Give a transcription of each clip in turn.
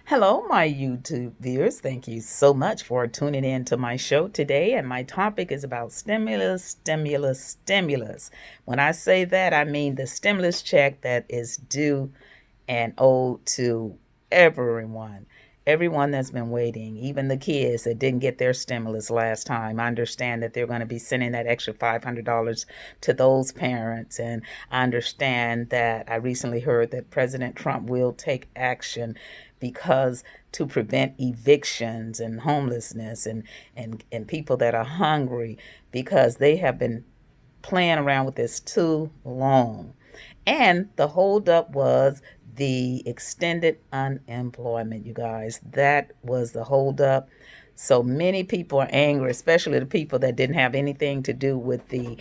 Hello, my YouTube viewers. Thank you so much for tuning in to my show today. And my topic is about stimulus, stimulus, stimulus. When I say that, I mean the stimulus check that is due and owed to everyone. Everyone that's been waiting, even the kids that didn't get their stimulus last time. I understand that they're going to be sending that extra $500 to those parents. And I understand that I recently heard that President Trump will take action because to prevent evictions and homelessness and people that are hungry because they have been playing around with this too long. And the holdup was the extended unemployment, you guys. That was the holdup. So many people are angry, especially the people that didn't have anything to do with the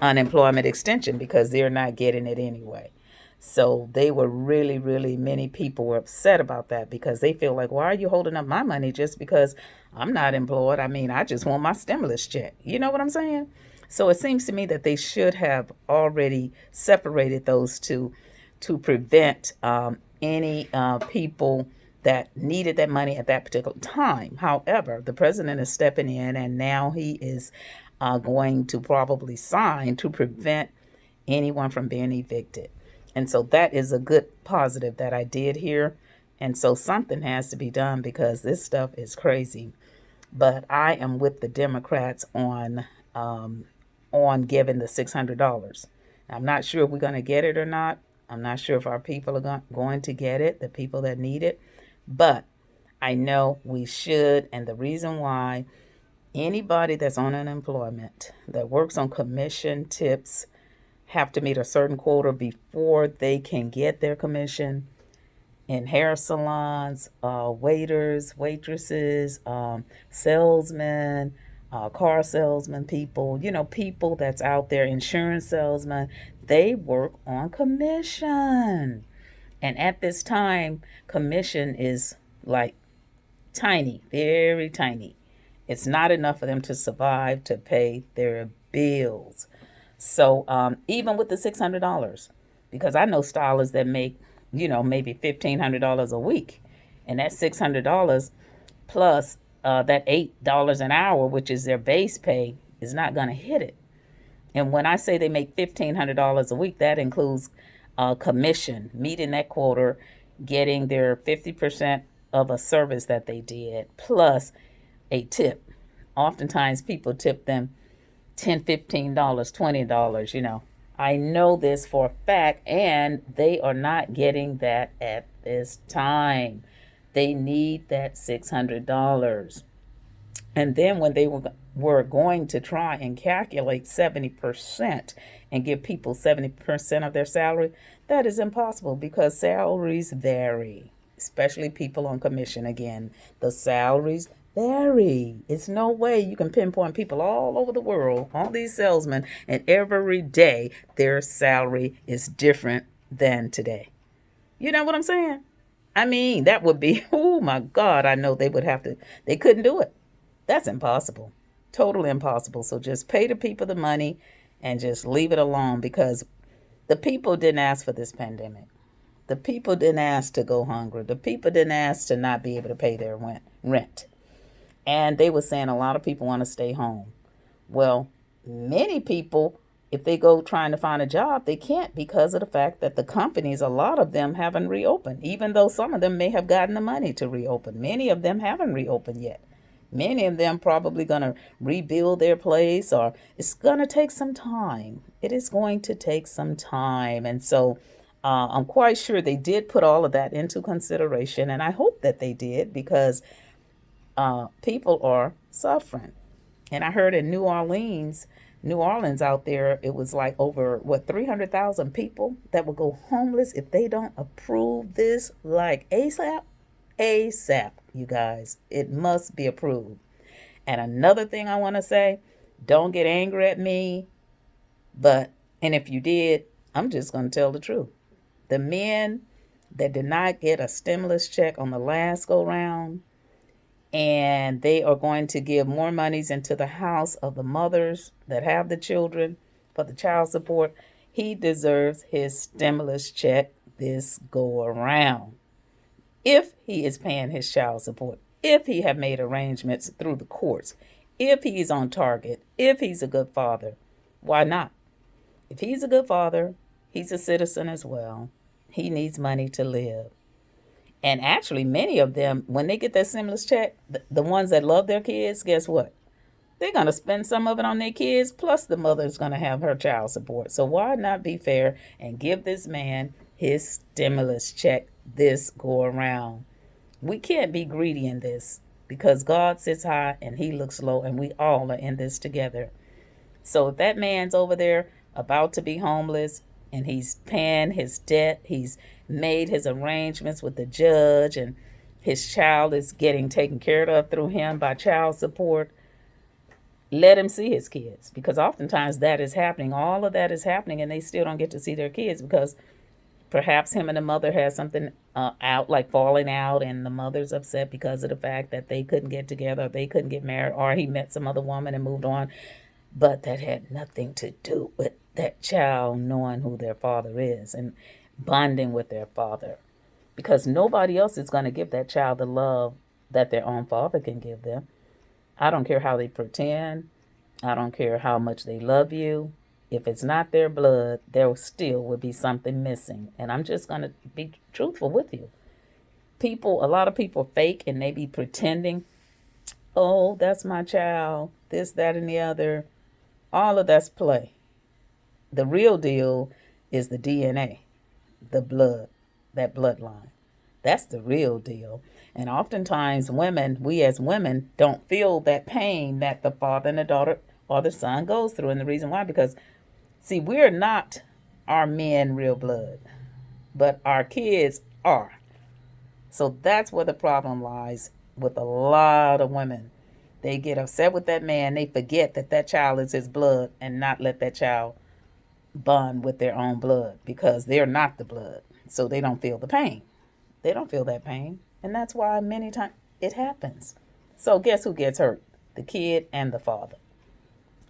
unemployment extension because they're not getting it anyway. So they were really, really, many people were upset about that because they feel like, why are you holding up my money just because I'm not employed? I mean, I just want my stimulus check. You know what I'm saying? So it seems to me that they should have already separated those two to prevent any people that needed that money at that particular time. However, the president is stepping in and now he is going to probably sign to prevent anyone from being evicted. And so that is a good positive that I did here. And so something has to be done because this stuff is crazy. But I am with the Democrats on giving the $600. I'm not sure if we're going to get it or not. I'm not sure if our people are going to get it, the people that need it. But I know we should. And the reason why anybody that's on unemployment that works on commission tips have to meet a certain quota before they can get their commission in hair salons, waiters, waitresses, salesmen, car salesmen, people, people that's out there, insurance salesmen, they work on commission. And at this time, commission is like tiny, very tiny. It's not enough for them to survive to pay their bills. So even with the $600, because I know stylists that make, maybe $1,500 a week, and that $600 plus that $8 an hour, which is their base pay, is not going to hit it. And when I say they make $1,500 a week, that includes commission, meeting that quota, getting their 50% of a service that they did, plus a tip. Oftentimes people tip them $10, $15, $20, I know this for a fact, and they are not getting that at this time. They need that $600. And then when they were going to try and calculate 70% and give people 70% of their salary, that is impossible because salaries vary, especially people on commission. Again, the salaries vary. It's no way you can pinpoint people all over the world, all these salesmen, and every day their salary is different than today. You know what I'm saying? I mean, that would be, oh my God, I know they couldn't do it. That's impossible. Totally impossible. So just pay the people the money and just leave it alone because the people didn't ask for this pandemic. The people didn't ask to go hungry. The people didn't ask to not be able to pay their rent. And they were saying a lot of people want to stay home. Well, many people, if they go trying to find a job, they can't because of the fact that the companies, a lot of them haven't reopened, even though some of them may have gotten the money to reopen. Many of them haven't reopened yet. Many of them probably going to rebuild their place, or it's going to take some time. It is going to take some time. And so I'm quite sure they did put all of that into consideration. And I hope that they did because people are suffering. And I heard in New Orleans out there, it was like over, 300,000 people that will go homeless if they don't approve this like ASAP. ASAP, you guys. It must be approved. And another thing I want to say, don't get angry at me, and if you did, I'm just going to tell the truth. The men that did not get a stimulus check on the last go round, and they are going to give more monies into the house of the mothers that have the children for the child support. He deserves his stimulus check this go around. if he is paying his child support, if he have made arrangements through the courts, if he's on target, if he's a good father, why not? If he's a good father, he's a citizen as well. He needs money to live. And actually, many of them, when they get that stimulus check, the ones that love their kids, guess what? They're going to spend some of it on their kids, plus the mother's going to have her child support. So why not be fair and give this man his stimulus check this go around? We can't be greedy in this because God sits high and he looks low, and we all are in this together. So if that man's over there about to be homeless and he's paying his debt, he's made his arrangements with the judge, and his child is getting taken care of through him by child support, let him see his kids, because oftentimes that is happening. All of that is happening and they still don't get to see their kids because perhaps him and the mother has something out, like falling out, and the mother's upset because of the fact that they couldn't get together, or they couldn't get married, or he met some other woman and moved on. But that had nothing to do with that child knowing who their father is and bonding with their father, because nobody else is going to give that child the love that their own father can give them. I don't care how they pretend. I don't care how much they love you. If it's not their blood, there still would be something missing. And I'm just going to be truthful with you. A lot of people fake and they be pretending, oh, that's my child, this, that, and the other. All of that's play. The real deal is the DNA, the blood, that bloodline. That's the real deal. And oftentimes we as women don't feel that pain that the father and the daughter or the son goes through. And the reason why, because see, we're not our men real blood, but our kids are. So that's where the problem lies with a lot of women. They get upset with that man. They forget that that child is his blood and not let that child bond with their own blood because they're not the blood. So they don't feel the pain. They don't feel that pain. And that's why many times it happens. So guess who gets hurt? The kid and the father.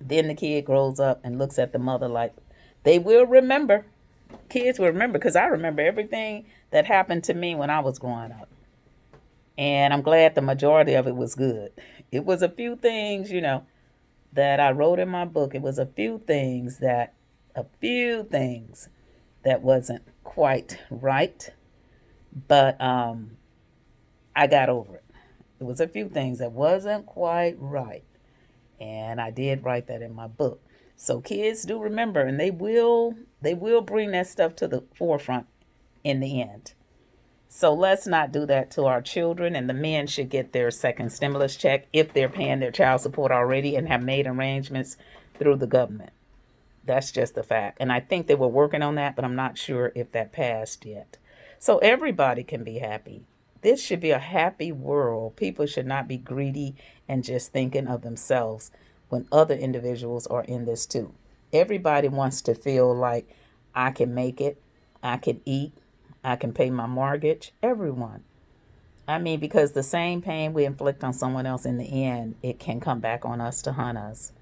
Then the kid grows up and looks at the mother like they will remember. Kids will remember, because I remember everything that happened to me when I was growing up. And I'm glad the majority of it was good. It was a few things, that I wrote in my book. It was a few things that wasn't quite right. But I got over it. It was a few things that wasn't quite right. And I did write that in my book. So kids do remember, and they will bring that stuff to the forefront in the end. So let's not do that to our children, and the men should get their second stimulus check if they're paying their child support already and have made arrangements through the government. That's just a fact. And I think they were working on that, but I'm not sure if that passed yet. So everybody can be happy. This should be a happy world. People should not be greedy and just thinking of themselves when other individuals are in this too. Everybody wants to feel like I can make it, I can eat, I can pay my mortgage. Everyone. I mean, because the same pain we inflict on someone else, in the end, it can come back on us to haunt us.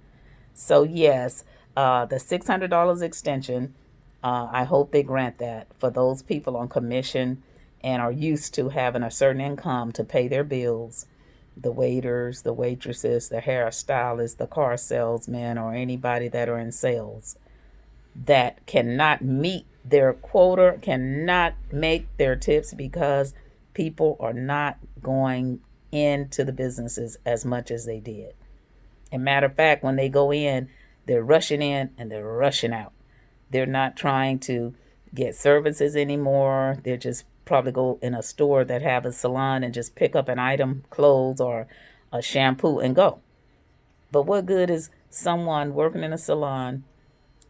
So yes, the $600 extension, I hope they grant that for those people on commission and are used to having a certain income to pay their bills. The waiters, the waitresses, the hairstylists, the car salesmen, or anybody that are in sales that cannot meet their quota, cannot make their tips because people are not going into the businesses as much as they did. And matter of fact, when they go in, they're rushing in and they're rushing out. They're not trying to get services anymore. They're just probably go in a store that have a salon and just pick up an item, clothes or a shampoo, and go. But what good is someone working in a salon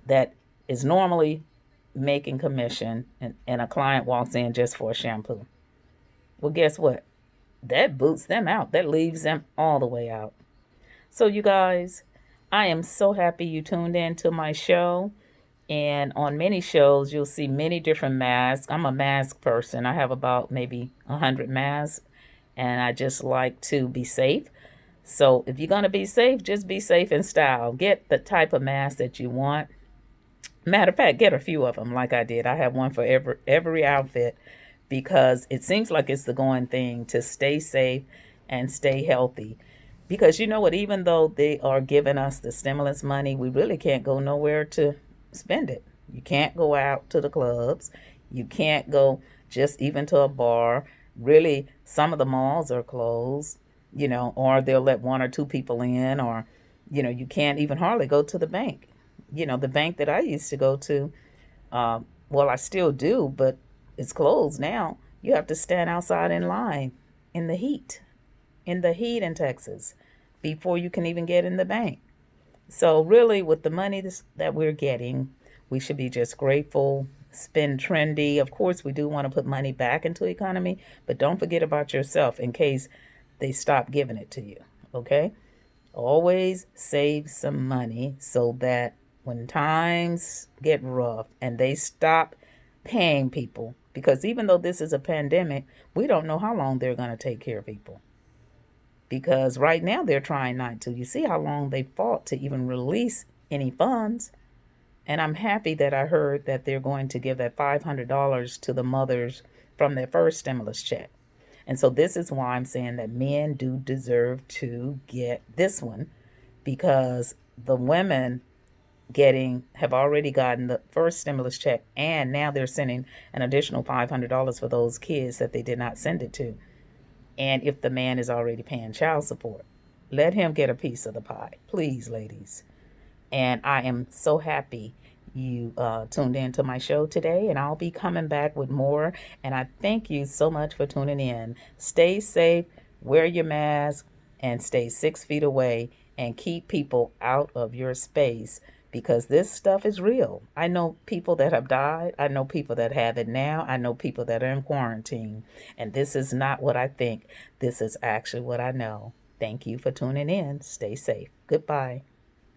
that is normally making commission, and a client walks in just for a shampoo? Well, guess what? That boots them out. That leaves them all the way out. So you guys, I am so happy you tuned in to my show. And on many shows, you'll see many different masks. I'm a mask person. I have about maybe 100 masks, and I just like to be safe. So if you're going to be safe, just be safe in style. Get the type of mask that you want. Matter of fact, get a few of them like I did. I have one for every outfit, because it seems like it's the going thing to stay safe and stay healthy. Because you know what, even though they are giving us the stimulus money, we really can't go nowhere to spend it. You can't go out to the clubs. You can't go just even to a bar. Really, some of the malls are closed, or they'll let one or two people in, or, you can't even hardly go to the bank. The bank that I used to go to, well, I still do, but it's closed now. You have to stand outside in line in the heat, in Texas, before you can even get in the bank. So, really, with the money that we're getting, we should be just grateful, spend trendy. Of course, we do want to put money back into the economy, but don't forget about yourself in case they stop giving it to you. Okay? Always save some money so that when times get rough and they stop paying people, because even though this is a pandemic, we don't know how long they're going to take care of people. Because right now they're trying not to. You see how long they fought to even release any funds. And I'm happy that I heard that they're going to give that $500 to the mothers from their first stimulus check. And so this is why I'm saying that men do deserve to get this one, because the women have already gotten the first stimulus check, and now they're sending an additional $500 for those kids that they did not send it to. And if the man is already paying child support, let him get a piece of the pie, please, ladies. And I am so happy you tuned in to my show today, and I'll be coming back with more. And I thank you so much for tuning in. Stay safe, wear your mask, and stay 6 feet away, and keep people out of your space, because this stuff is real. I know people that have died. I know people that have it now. I know people that are in quarantine. And this is not what I think. This is actually what I know. Thank you for tuning in. Stay safe. Goodbye.